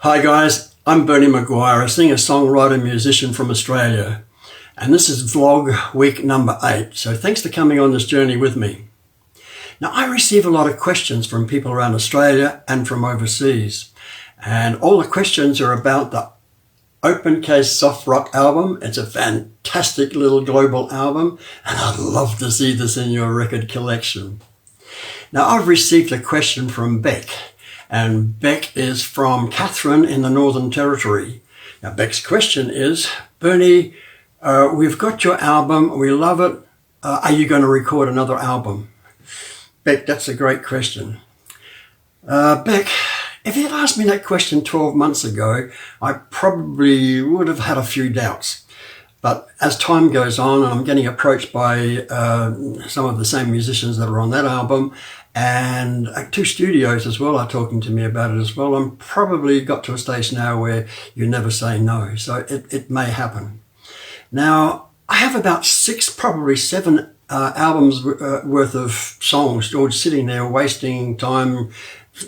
Hi guys, I'm Bernie Macguire, a singer, songwriter, musician from Australia, and this is vlog week number 8, so thanks for coming on this journey with me. Now, I receive a lot of questions from people around Australia and from overseas, and all the questions are about the Open Case Soft Rock album. It's a fantastic little global album, and I'd love to see this in your record collection. Now, I've received a question from Beck, and Beck is from Catherine in the Northern Territory. Now, Beck's question is, Bernie, we've got your album, we love it. Are you going to record another album? Beck, that's a great question. Beck, if you'd asked me that question 12 months ago, I probably would have had a few doubts. But as time goes on, and I'm getting approached by some of the same musicians that are on that album, and 2 studios as well are talking to me about it as well, I'm probably got to a stage now where you never say no. So it may happen. Now, I have about 6, probably 7 albums worth of songs all sitting there wasting time,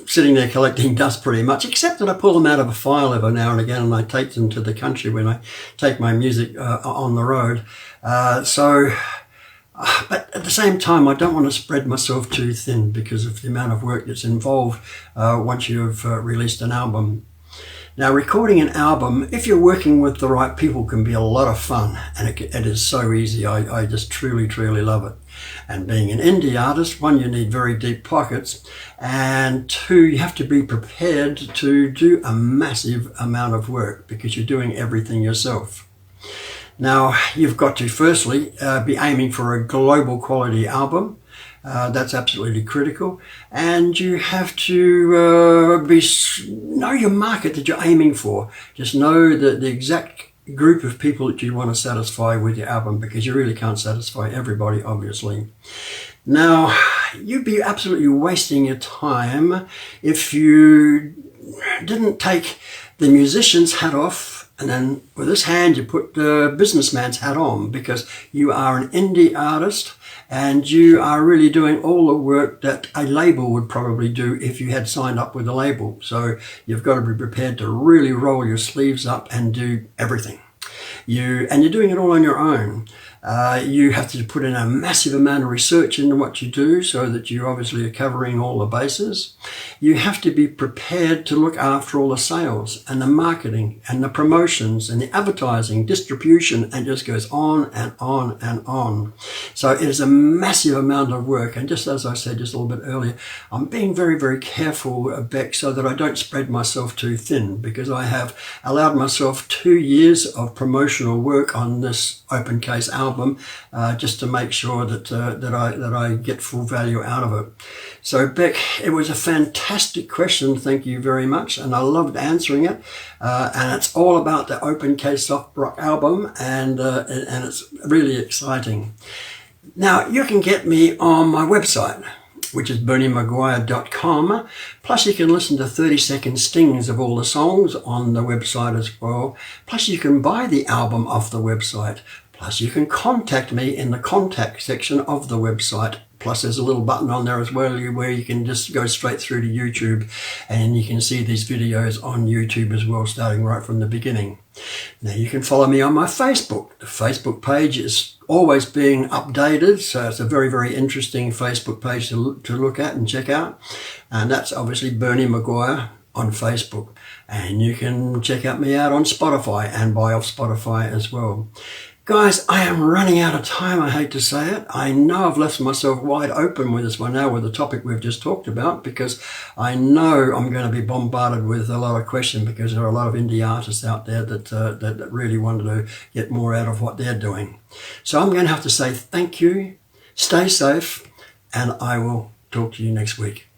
sitting there collecting dust pretty much, except that I pull them out of a file every now and again and I take them to the country when I take my music on the road. But at the same time, I don't want to spread myself too thin because of the amount of work that's involved once you've released an album. Now, recording an album, if you're working with the right people, can be a lot of fun, and it is so easy. I just truly love it. And being an indie artist, 1, you need very deep pockets, and 2, you have to be prepared to do a massive amount of work because you're doing everything yourself. Now, you've got to firstly be aiming for a global quality album. That's absolutely critical. And you have to know your market that you're aiming for. Just know the exact group of people that you want to satisfy with your album, because you really can't satisfy everybody, obviously. Now, you'd be absolutely wasting your time if you didn't take the musician's hat off and then with this hand you put the businessman's hat on, because you are an indie artist and you are really doing all the work that a label would probably do if you had signed up with a label. So you've got to be prepared to really roll your sleeves up and do everything. And you're doing it all on your own. You have to put in a massive amount of research into what you do so that you obviously are covering all the bases. You have to be prepared to look after all the sales and the marketing and the promotions and the advertising, distribution, and just goes on and on and on. So it is a massive amount of work. And just as I said just a little bit earlier, I'm being very careful, Beck, so that I don't spread myself too thin, because I have allowed myself 2 years of promotional work on this Open Case album, just to make sure that I get full value out of it. So Beck, it was a fantastic question. Thank you very much, and I loved answering it. And it's all about the Open Case Soft Rock album, and it's really exciting. Now, you can get me on my website, which is berniemacguire.com. Plus you can listen to 30-second stings of all the songs on the website as well. Plus you can buy the album off the website. Plus you can contact me in the contact section of the website. Plus there's a little button on there as well where you can just go straight through to YouTube, and you can see these videos on YouTube as well, starting right from the beginning. Now you can follow me on my Facebook. The Facebook page is always being updated, so it's a very interesting Facebook page to look at and check out. And that's obviously Bernie Macguire on Facebook. And you can check me out on Spotify and buy off Spotify as well. Guys, I am running out of time, I hate to say it. I know I've left myself wide open with this one now, with the topic we've just talked about, because I know I'm going to be bombarded with a lot of questions, because there are a lot of indie artists out there that really wanted to get more out of what they're doing. So I'm going to have to say thank you, stay safe, and I will talk to you next week.